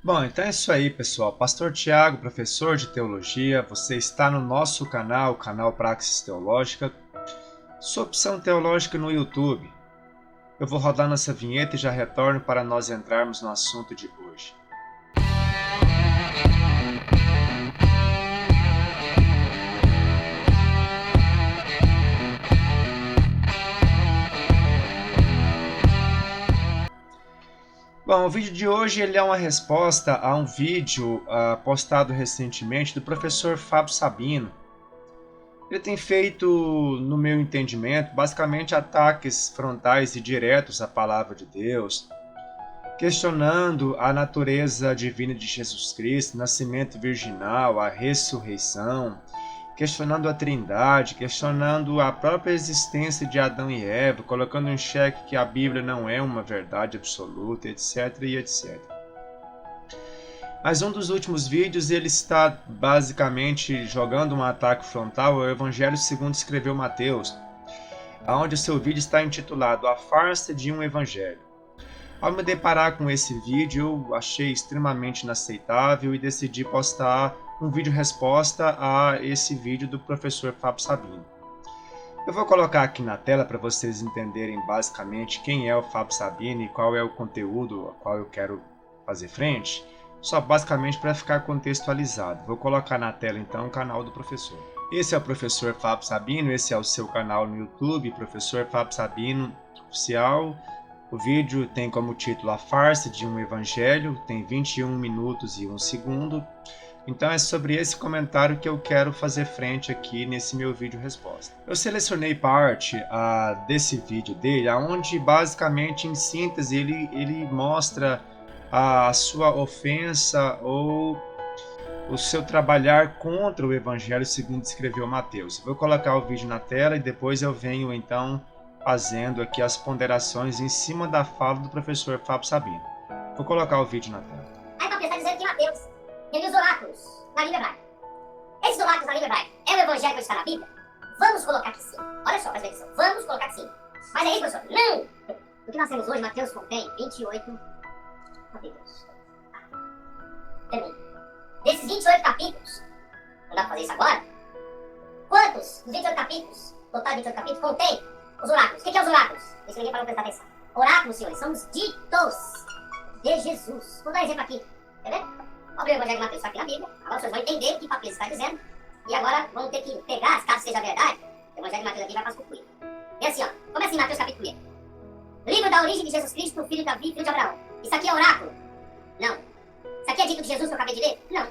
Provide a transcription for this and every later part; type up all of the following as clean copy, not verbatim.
Bom, então é isso aí, pessoal. Pastor Tiago, professor de teologia, você está no nosso canal, o canal Praxis Teológica, sua opção teológica no YouTube. Eu vou rodar nossa vinheta e já retorno para nós entrarmos no assunto de hoje. Bom, o vídeo de hoje ele é uma resposta a um vídeo postado recentemente do professor Fábio Sabino. Ele tem feito, no meu entendimento, basicamente ataques frontais e diretos à palavra de Deus, questionando a natureza divina de Jesus Cristo, nascimento virginal, a ressurreição, questionando a Trindade, questionando a própria existência de Adão e Eva, colocando em xeque que a Bíblia não é uma verdade absoluta, etc. e etc. Mas um dos últimos vídeos ele está basicamente jogando um ataque frontal ao Evangelho segundo escreveu Mateus, onde o seu vídeo está intitulado A Farsa de um Evangelho. Ao me deparar com esse vídeo, eu achei extremamente inaceitável e decidi postar um vídeo resposta a esse vídeo do professor Fábio Sabino. Eu vou colocar aqui na tela para vocês entenderem basicamente quem é o Fábio Sabino e qual é o conteúdo ao qual eu quero fazer frente, só basicamente para ficar contextualizado. Vou colocar na tela então o canal do professor. Esse é o professor Fábio Sabino, esse é o seu canal no YouTube, professor Fábio Sabino Oficial. O vídeo tem como título A Farsa de um Evangelho, tem 21 minutos e 1 segundo. Então é sobre esse comentário que eu quero fazer frente aqui nesse meu vídeo resposta. Eu selecionei parte desse vídeo dele, onde basicamente em síntese ele mostra a sua ofensa ou o seu trabalhar contra o Evangelho segundo escreveu Mateus. Eu vou colocar o vídeo na tela e depois eu venho então fazendo aqui as ponderações em cima da fala do professor Fábio Sabino. Vou colocar o vídeo na tela. Aí Mateus está dizendo que Mateus tem os oráculos na língua hebraica. Esses oráculos na língua hebraica é o evangelho que está na Bíblia? Vamos colocar que sim. Olha só, presta atenção. Vamos colocar que sim. Mas é isso, professor? Não! O que nós temos hoje, Mateus contém 28 capítulos. Termina. Desses 28 capítulos, não dá para fazer isso agora? Quantos dos 28 capítulos, total de 28 capítulos, contém os oráculos? O que é os oráculos? Isso ninguém parou para prestar atenção. Oráculos, senhores, são os ditos de Jesus. Vou dar um exemplo aqui. Quer ver? Abre o Evangelho de Mateus aqui na Bíblia. Agora vocês vão entender o que Mateus está dizendo. E agora vão ter que pegar, caso seja verdade, o Evangelho de Mateus aqui vai para as concluir. E assim, ó. Começa em Mateus capítulo 1. Livro da origem de Jesus Cristo, filho de Davi, filho de Abraão. Isso aqui é oráculo? Não. Isso aqui é dito de Jesus que eu acabei de ler? Não.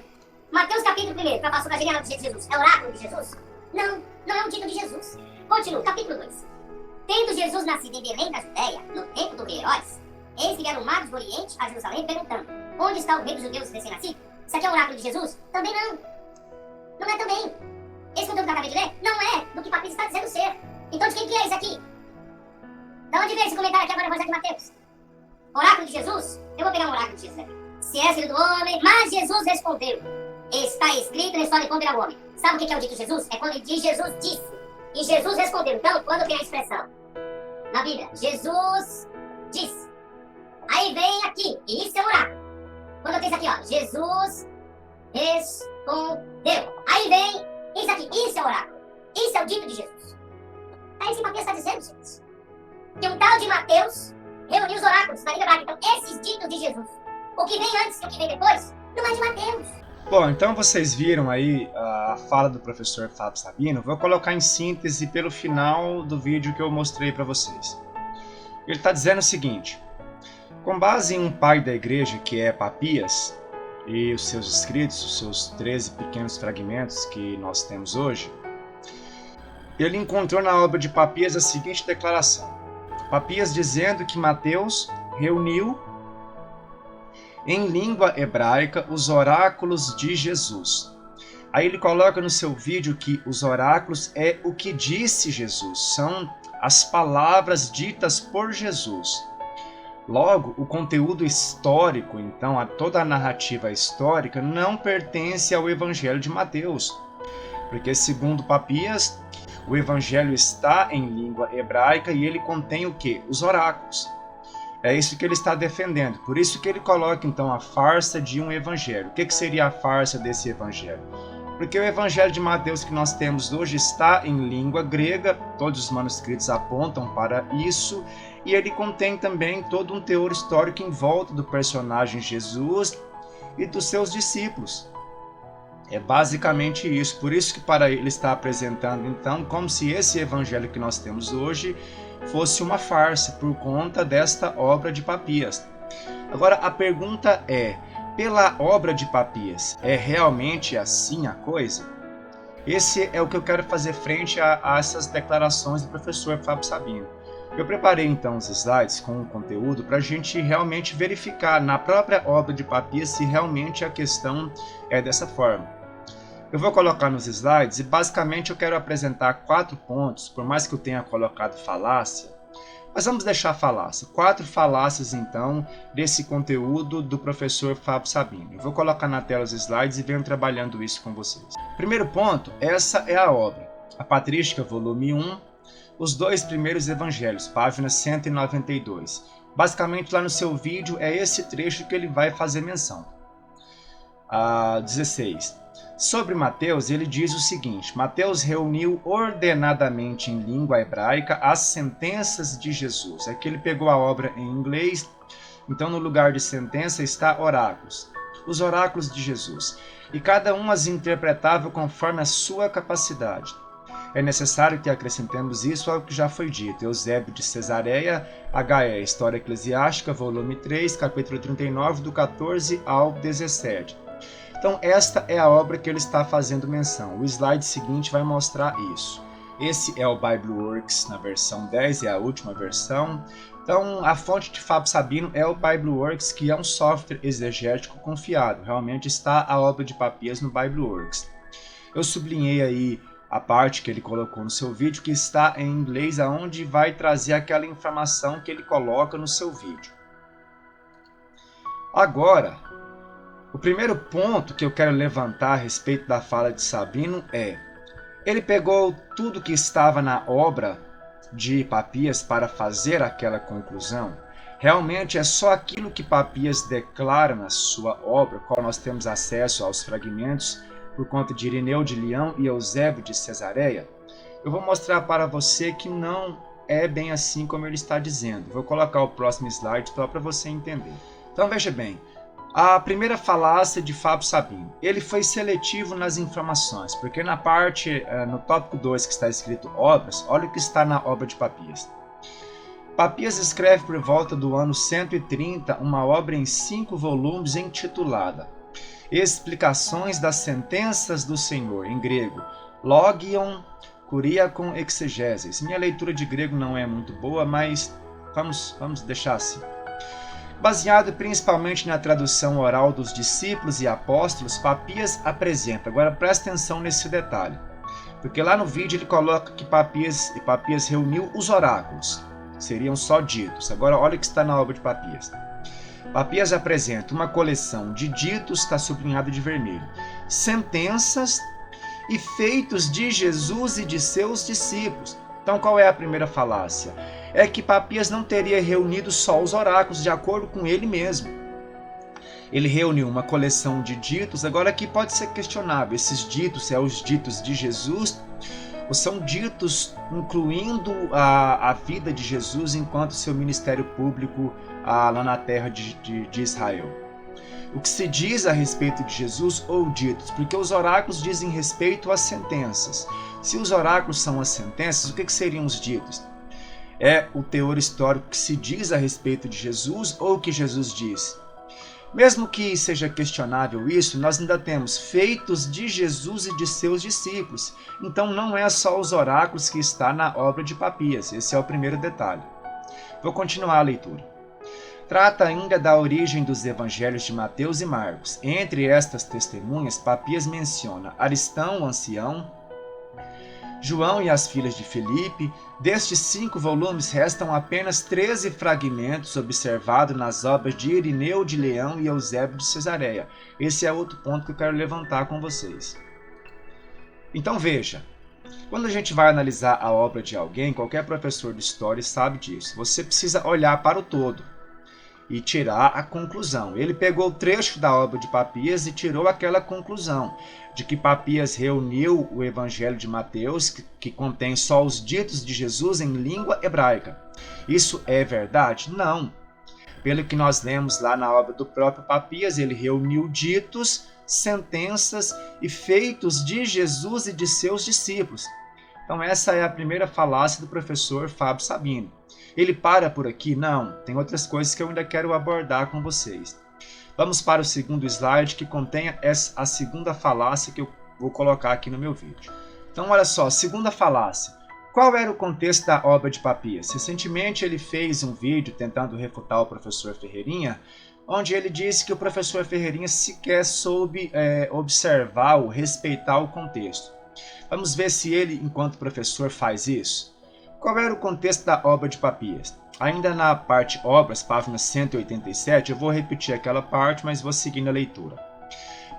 Mateus capítulo 1, para falar sobre a genealogia de Jesus. É oráculo de Jesus? Não. Não é um dito de Jesus. Continua. Capítulo 2. Tendo Jesus nascido em Belém da Judéia, no tempo do rei Herodes, eis que vieram magos do Oriente a Jerusalém perguntando: onde está o rei dos judeus recém-nascido? Isso aqui é o oráculo de Jesus? Também não. Não é também. Esse conteúdo que eu acabei de ler não é do que Patrícia está dizendo ser. Então de quem que é isso aqui? Da onde veio esse comentário aqui agora no Evangelho de Mateus? Oráculo de Jesus? Eu vou pegar um oráculo de Jesus aqui. Se és filho do homem, mas Jesus respondeu: está escrito na história de como virá o homem. Sabe o que é o dito de Jesus? É quando ele diz Jesus disse. E Jesus respondeu. Então, quando tem a expressão na Bíblia, Jesus disse. Aí vem aqui, e isso é um oráculo. Quando eu tenho isso aqui, ó, Jesus respondeu. Aí vem isso aqui, isso é o oráculo. Isso é o dito de Jesus. É isso que Mateus está dizendo, gente. Que um tal de Mateus reuniu os oráculos na língua hebraica. Então, esses ditos de Jesus, o que vem antes e o que vem depois, não é de Mateus. Bom, então vocês viram aí a fala do professor Fábio Sabino. Vou colocar em síntese pelo final do vídeo que eu mostrei para vocês. Ele está dizendo o seguinte: com base em um pai da igreja que é Papias e os seus escritos, os seus 13 pequenos fragmentos que nós temos hoje, ele encontrou na obra de Papias a seguinte declaração. Papias dizendo que Mateus reuniu em língua hebraica os oráculos de Jesus. Aí ele coloca no seu vídeo que os oráculos é o que disse Jesus, são as palavras ditas por Jesus. Logo, o conteúdo histórico, então, toda a narrativa histórica não pertence ao Evangelho de Mateus, porque segundo Papias, o Evangelho está em língua hebraica e ele contém o quê? Os oráculos. É isso que ele está defendendo. Por isso que ele coloca então a farsa de um evangelho. O que seria a farsa desse evangelho? Porque o evangelho de Mateus que nós temos hoje está em língua grega, todos os manuscritos apontam para isso, e ele contém também todo um teor histórico em volta do personagem Jesus e dos seus discípulos. É basicamente isso. Por isso que para ele está apresentando então como se esse evangelho que nós temos hoje fosse uma farsa por conta desta obra de Papias. Agora a pergunta é: pela obra de Papias, é realmente assim a coisa? Esse é o que eu quero fazer frente a essas declarações do professor Fábio Sabino. Eu preparei então os slides com o conteúdo para a gente realmente verificar na própria obra de Papias se realmente a questão é dessa forma. Eu vou colocar nos slides e basicamente eu quero apresentar 4 pontos, por mais que eu tenha colocado falácia, mas vamos deixar falácia. 4 falácias então desse conteúdo do professor Fábio Sabino. Eu vou colocar na tela os slides e venho trabalhando isso com vocês. Primeiro ponto, essa é a obra. A Patrística, volume 1, os 2 primeiros evangelhos, página 192. Basicamente lá no seu vídeo é esse trecho que ele vai fazer menção. 16. Sobre Mateus, ele diz o seguinte: Mateus reuniu ordenadamente em língua hebraica as sentenças de Jesus. Aqui ele pegou a obra em inglês, então no lugar de sentença está oráculos. Os oráculos de Jesus. E cada um as interpretava conforme a sua capacidade. É necessário que acrescentemos isso ao que já foi dito. Eusébio de Cesareia, HE, História Eclesiástica, volume 3, capítulo 39, do 14 ao 17. Então esta é a obra que ele está fazendo menção. O slide seguinte vai mostrar isso. Esse é o BibleWorks na versão 10, é a última versão. Então a fonte de Fábio Sabino é o BibleWorks, que é um software exegético confiável. Realmente está a obra de Papias no BibleWorks. Eu sublinhei aí a parte que ele colocou no seu vídeo, que está em inglês, aonde vai trazer aquela informação que ele coloca no seu vídeo. Agora, o primeiro ponto que eu quero levantar a respeito da fala de Sabino é: ele pegou tudo que estava na obra de Papias para fazer aquela conclusão? Realmente é só aquilo que Papias declara na sua obra, qual nós temos acesso aos fragmentos por conta de Irineu de Leão e Eusébio de Cesareia? Eu vou mostrar para você que não é bem assim como ele está dizendo. Vou colocar o próximo slide só para você entender. Então veja bem, a primeira falácia de Fábio Sabino. Ele foi seletivo nas informações, porque na parte, no tópico 2 que está escrito obras, olha o que está na obra de Papias. Papias escreve por volta do ano 130 uma obra em 5 volumes intitulada Explicações das Sentenças do Senhor, em grego, Logion Kuriakon Exegeses. Minha leitura de grego não é muito boa, mas vamos deixar assim. Baseado principalmente na tradução oral dos discípulos e apóstolos, Papias apresenta. Agora presta atenção nesse detalhe, porque lá no vídeo ele coloca que Papias reuniu os oráculos, seriam só ditos. Agora olha o que está na obra de Papias. Papias apresenta uma coleção de ditos, está sublinhado de vermelho, sentenças e feitos de Jesus e de seus discípulos. Então qual é a primeira falácia? É que Papias não teria reunido só os oráculos, de acordo com ele mesmo. Ele reuniu uma coleção de ditos. Agora aqui pode ser questionável, esses ditos são os ditos de Jesus ou são ditos incluindo a vida de Jesus enquanto seu ministério público lá na terra de Israel. O que se diz a respeito de Jesus ou ditos? Porque os oráculos dizem respeito às sentenças. Se os oráculos são as sentenças, o que seriam os ditos? É o teor histórico que se diz a respeito de Jesus ou o que Jesus diz? Mesmo que seja questionável isso, nós ainda temos feitos de Jesus e de seus discípulos. Então não é só os oráculos que está na obra de Papias. Esse é o primeiro detalhe. Vou continuar a leitura. Trata ainda da origem dos evangelhos de Mateus e Marcos. Entre estas testemunhas, Papias menciona Aristão, o ancião, João e as filhas de Filipe. Destes 5 volumes restam apenas 13 fragmentos observados nas obras de Irineu de Leão e Eusébio de Cesareia. Esse é outro ponto que eu quero levantar com vocês. Então veja, quando a gente vai analisar a obra de alguém, qualquer professor de história sabe disso. Você precisa olhar para o todo. e tirar a conclusão. Ele pegou o trecho da obra de Papias e tirou aquela conclusão de que Papias reuniu o Evangelho de Mateus, que contém só os ditos de Jesus em língua hebraica. Isso é verdade? Não. Pelo que nós lemos lá na obra do próprio Papias, ele reuniu ditos, sentenças e feitos de Jesus e de seus discípulos. Então essa é a primeira falácia do professor Fábio Sabino. Ele para por aqui? Não, tem outras coisas que eu ainda quero abordar com vocês. Vamos para o segundo slide, que contém a segunda falácia que eu vou colocar aqui no meu vídeo. Então olha só, segunda falácia. Qual era o contexto da obra de Papias? Recentemente ele fez um vídeo tentando refutar o professor Ferreirinha, onde ele disse que o professor Ferreirinha sequer soube observar ou respeitar o contexto. Vamos ver se ele, enquanto professor, faz isso. Qual era o contexto da obra de Papias? Ainda na parte obras, página 187, eu vou repetir aquela parte, mas vou seguir na leitura.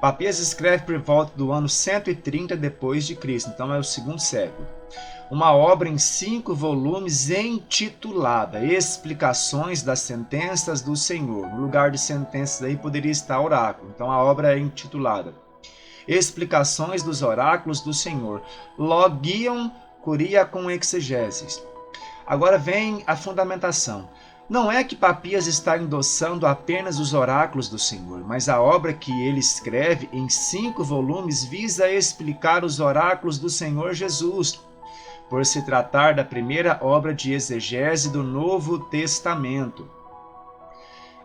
Papias escreve por volta do ano 130 depois de Cristo, então é o segundo século. Uma obra em 5 volumes intitulada Explicações das Sentenças do Senhor. No lugar de sentenças aí poderia estar oráculo. Então a obra é intitulada Explicações dos Oráculos do Senhor. Logion curia com exegeses. Agora vem a fundamentação. Não é que Papias está endossando apenas os oráculos do Senhor, mas a obra que ele escreve em 5 volumes visa explicar os oráculos do Senhor Jesus, por se tratar da primeira obra de exegese do Novo Testamento.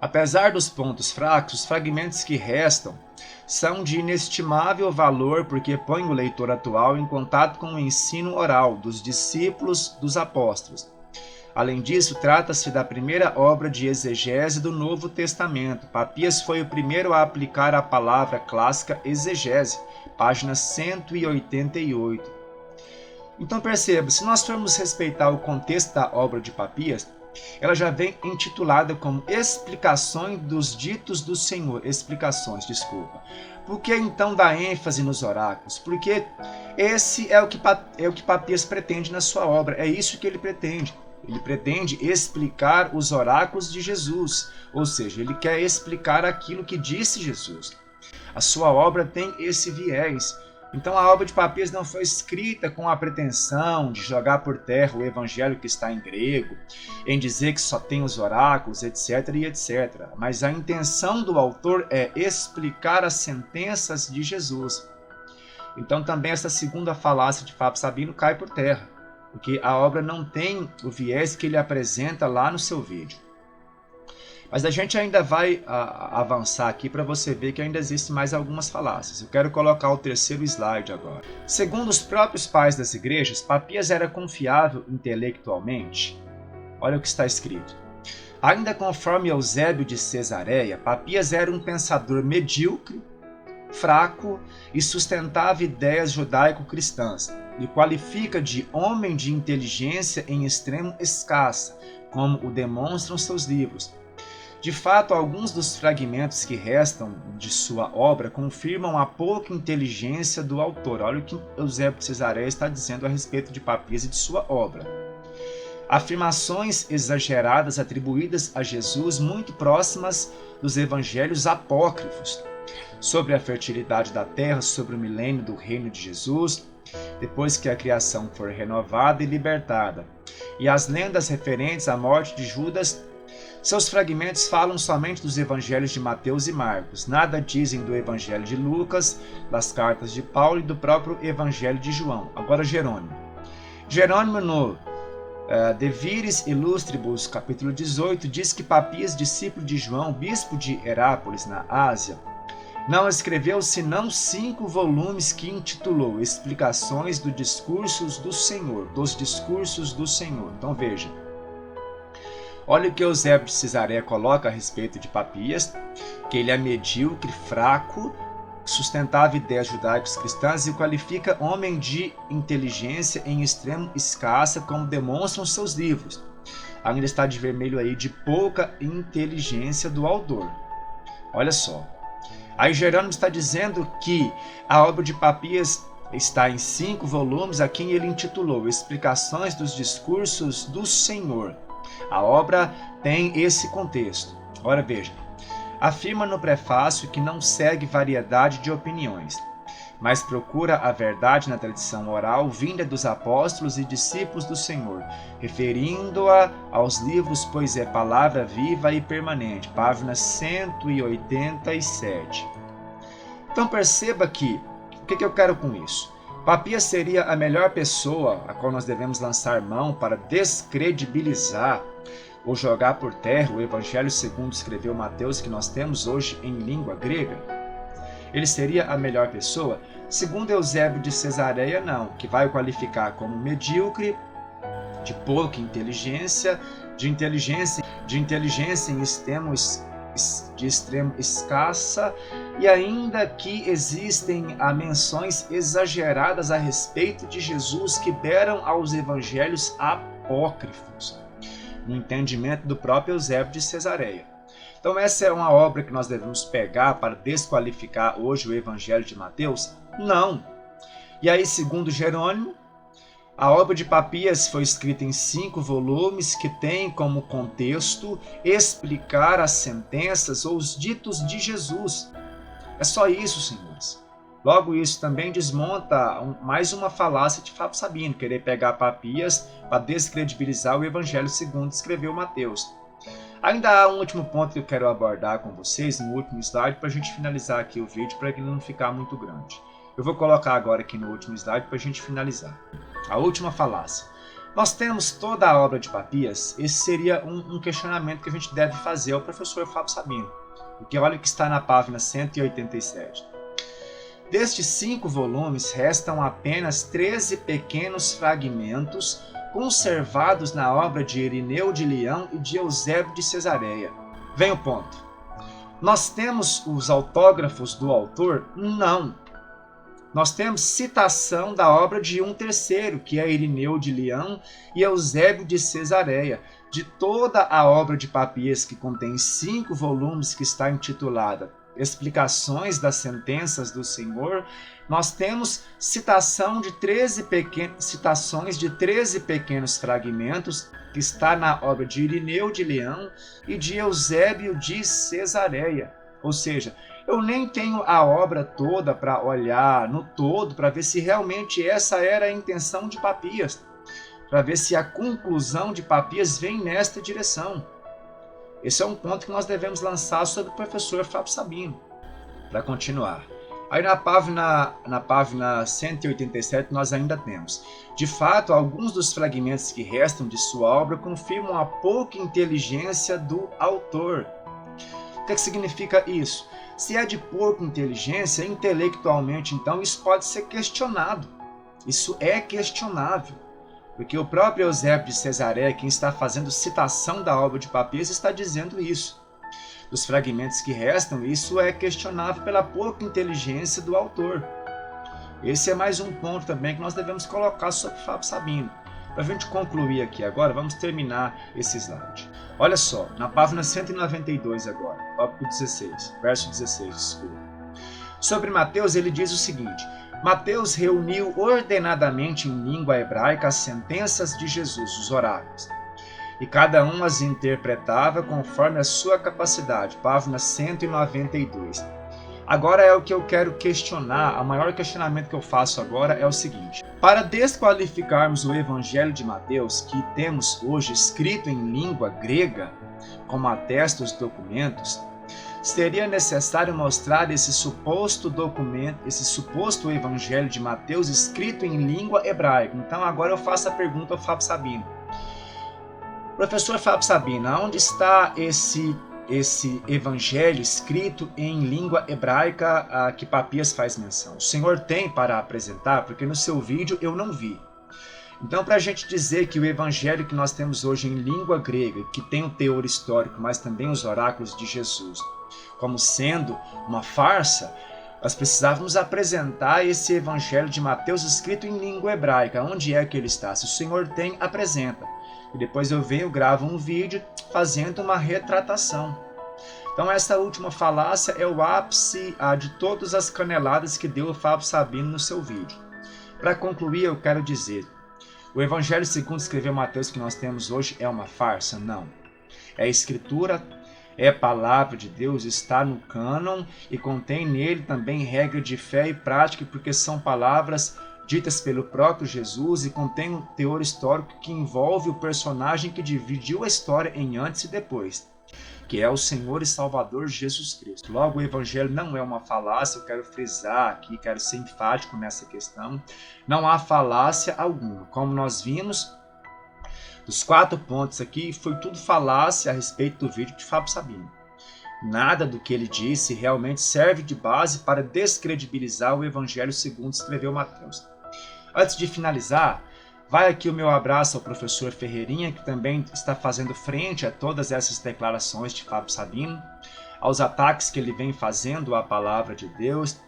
Apesar dos pontos fracos, os fragmentos que restam são de inestimável valor porque põem o leitor atual em contato com o ensino oral dos discípulos dos apóstolos. Além disso, trata-se da primeira obra de exegese do Novo Testamento. Papias foi o primeiro a aplicar a palavra clássica exegese, página 188. Então perceba, se nós formos respeitar o contexto da obra de Papias, ela já vem intitulada como Explicações dos Ditos do Senhor. Por que então dá ênfase nos oráculos? Porque esse é o que Papias pretende na sua obra, é isso que ele pretende. Ele pretende explicar os oráculos de Jesus, ou seja, ele quer explicar aquilo que disse Jesus. A sua obra tem esse viés. Então a obra de Papias não foi escrita com a pretensão de jogar por terra o evangelho que está em grego, em dizer que só tem os oráculos, etc. e etc. Mas a intenção do autor é explicar as sentenças de Jesus. Então também essa segunda falácia de Fábio Sabino cai por terra, porque a obra não tem o viés que ele apresenta lá no seu vídeo. Mas a gente ainda vai avançar aqui para você ver que ainda existem mais algumas falácias. Eu quero colocar o terceiro slide agora. Segundo os próprios pais das igrejas, Papias era confiável intelectualmente? Olha o que está escrito. Ainda conforme Eusébio de Cesareia, Papias era um pensador medíocre, fraco e sustentava ideias judaico-cristãs. E qualifica de homem de inteligência em extremo escassa, como o demonstram seus livros. De fato, alguns dos fragmentos que restam de sua obra confirmam a pouca inteligência do autor. Olha o que Eusébio de Cesareia está dizendo a respeito de Papias e de sua obra. Afirmações exageradas atribuídas a Jesus muito próximas dos evangelhos apócrifos, sobre a fertilidade da terra, sobre o milênio do reino de Jesus, depois que a criação for renovada e libertada, e as lendas referentes à morte de Judas. Seus fragmentos falam somente dos evangelhos de Mateus e Marcos, nada dizem do evangelho de Lucas, das cartas de Paulo e do próprio evangelho de João. Agora Jerônimo. Jerônimo no De Viris Illustribus, capítulo 18, diz que Papias, discípulo de João, bispo de Herápolis, na Ásia, não escreveu senão 5 volumes que intitulou Explicações dos Discursos do Senhor. Então veja. Olha o que Eusébio de Cesareia coloca a respeito de Papias, que ele é medíocre, fraco, sustentava ideias judaicas cristãs e qualifica homem de inteligência em extremo escassa, como demonstram seus livros. Ainda está de vermelho aí de pouca inteligência do autor. Olha só. Aí Jerônimo está dizendo que a obra de Papias está em 5 volumes, a quem ele intitulou Explicações dos Discursos do Senhor. A obra tem esse contexto. Ora veja, afirma no prefácio que não segue variedade de opiniões, mas procura a verdade na tradição oral vinda dos apóstolos e discípulos do Senhor, referindo-a aos livros, pois é palavra viva e permanente. Página 187. Então perceba que, o que eu quero com isso? Papias seria a melhor pessoa a qual nós devemos lançar mão para descredibilizar ou jogar por terra o Evangelho segundo escreveu Mateus que nós temos hoje em língua grega? Ele seria a melhor pessoa? Segundo Eusébio de Cesareia, não, que vai o qualificar como medíocre, de pouca inteligência, de inteligência de extremo escassa, e ainda que existem menções exageradas a respeito de Jesus que deram aos evangelhos apócrifos, no entendimento do próprio Eusébio de Cesareia. Então essa é uma obra que nós devemos pegar para desqualificar hoje o Evangelho de Mateus? Não. E aí, segundo Jerônimo, a obra de Papias foi escrita em 5 volumes que tem como contexto explicar as sentenças ou os ditos de Jesus. É só isso, senhores. Logo, isso também desmonta mais uma falácia de Fábio Sabino, querer pegar Papias para descredibilizar o Evangelho segundo escreveu Mateus. Ainda há um último ponto que eu quero abordar com vocês, no último slide, para a gente finalizar aqui o vídeo, para ele não ficar muito grande. Eu vou colocar agora aqui no último slide para a gente finalizar. A última falácia. Nós temos toda a obra de Papias, esse seria um questionamento que a gente deve fazer ao professor Fábio Sabino, porque olha o que está na página 187. Destes 5 volumes, restam apenas 13 pequenos fragmentos conservados na obra de Irineu de Leão e de Eusébio de Cesareia. Vem o ponto. Nós temos os autógrafos do autor? Não. Nós temos citação da obra de um terceiro, que é Irineu de Leão e Eusébio de Cesareia. De toda a obra de Papias, que contém 5 volumes, que está intitulada Explicações das Sentenças do Senhor, nós temos citações de 13 pequenos fragmentos que está na obra de Irineu de Leão e de Eusébio de Cesareia. Ou seja, eu nem tenho a obra toda para olhar no todo, para ver se realmente essa era a intenção de Papias, para ver se a conclusão de Papias vem nesta direção. Esse é um ponto que nós devemos lançar sobre o professor Fábio Sabino. Para continuar. Aí na página 187 nós ainda temos. De fato, alguns dos fragmentos que restam de sua obra confirmam a pouca inteligência do autor. O que significa isso? Se é de pouca inteligência, intelectualmente, então, isso pode ser questionado. Isso é questionável. Porque o próprio Eusébio de Cesareia, quem está fazendo citação da obra de Papias, está dizendo isso. Dos fragmentos que restam, isso é questionável pela pouca inteligência do autor. Esse é mais um ponto também que nós devemos colocar sobre Fábio Sabino. Para a gente concluir aqui agora, vamos terminar esse slide. Olha só, na página 192 agora, tópico 16, verso 16, desculpa. Sobre Mateus, ele diz o seguinte: Mateus reuniu ordenadamente em língua hebraica as sentenças de Jesus, os oráculos, e cada um as interpretava conforme a sua capacidade. Página 192. Agora é o que eu quero questionar, o maior questionamento que eu faço agora é o seguinte: para desqualificarmos o Evangelho de Mateus, que temos hoje escrito em língua grega, como atestam os documentos, seria necessário mostrar esse suposto documento, esse suposto Evangelho de Mateus escrito em língua hebraica. Então agora eu faço a pergunta ao Fábio Sabino. Professor Fábio Sabino, onde está esse Evangelho escrito em língua hebraica que Papias faz menção? O senhor tem para apresentar? Porque no seu vídeo eu não vi. Então, para a gente dizer que o Evangelho que nós temos hoje em língua grega, que tem o teor histórico, mas também os oráculos de Jesus, como sendo uma farsa, nós precisávamos apresentar esse Evangelho de Mateus escrito em língua hebraica. Onde é que ele está? Se o senhor tem, apresenta. E depois eu venho, gravo um vídeo fazendo uma retratação. Então essa última falácia é o ápice de todas as caneladas que deu o Fábio Sabino no seu vídeo. Para concluir, eu quero dizer, o Evangelho segundo escreveu Mateus que nós temos hoje é uma farsa? Não. É a escritura é palavra de Deus, está no cânon e contém nele também regra de fé e prática, porque são palavras ditas pelo próprio Jesus e contém um teor histórico que envolve o personagem que dividiu a história em antes e depois, que é o Senhor e Salvador Jesus Cristo. Logo, o Evangelho não é uma falácia, eu quero frisar aqui, quero ser enfático nessa questão. Não há falácia alguma. Como nós vimos, dos 4 pontos aqui, foi tudo falácia a respeito do vídeo de Fábio Sabino. Nada do que ele disse realmente serve de base para descredibilizar o Evangelho segundo escreveu Mateus. Antes de finalizar, vai aqui o meu abraço ao professor Ferreirinha, que também está fazendo frente a todas essas declarações de Fábio Sabino, aos ataques que ele vem fazendo à palavra de Deus.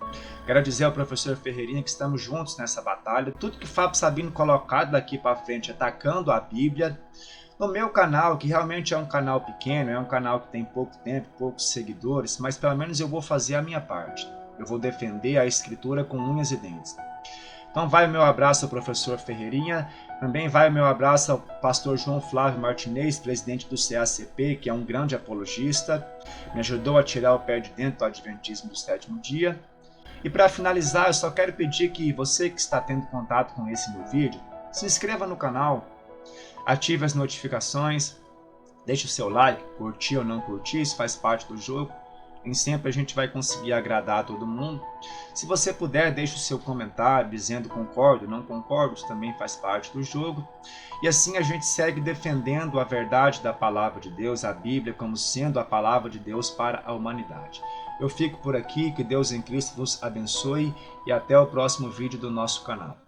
Quero dizer ao professor Ferreirinha que estamos juntos nessa batalha. Tudo que Fábio Sabino colocado daqui para frente atacando a Bíblia, no meu canal, que realmente é um canal pequeno, é um canal que tem pouco tempo, poucos seguidores, mas pelo menos eu vou fazer a minha parte. Eu vou defender a Escritura com unhas e dentes. Então vai o meu abraço ao professor Ferreirinha, também vai o meu abraço ao pastor João Flávio Martinez, presidente do CACP, que é um grande apologista, me ajudou a tirar o pé de dentro do Adventismo do Sétimo Dia. E para finalizar, eu só quero pedir que você que está tendo contato com esse meu vídeo, se inscreva no canal, ative as notificações, deixe o seu like, curtir ou não curtir, isso faz parte do jogo. Nem sempre a gente vai conseguir agradar a todo mundo. Se você puder, deixe o seu comentário dizendo concordo, não concordo, isso também faz parte do jogo. E assim a gente segue defendendo a verdade da palavra de Deus, a Bíblia, como sendo a palavra de Deus para a humanidade. Eu fico por aqui, que Deus em Cristo vos abençoe e até o próximo vídeo do nosso canal.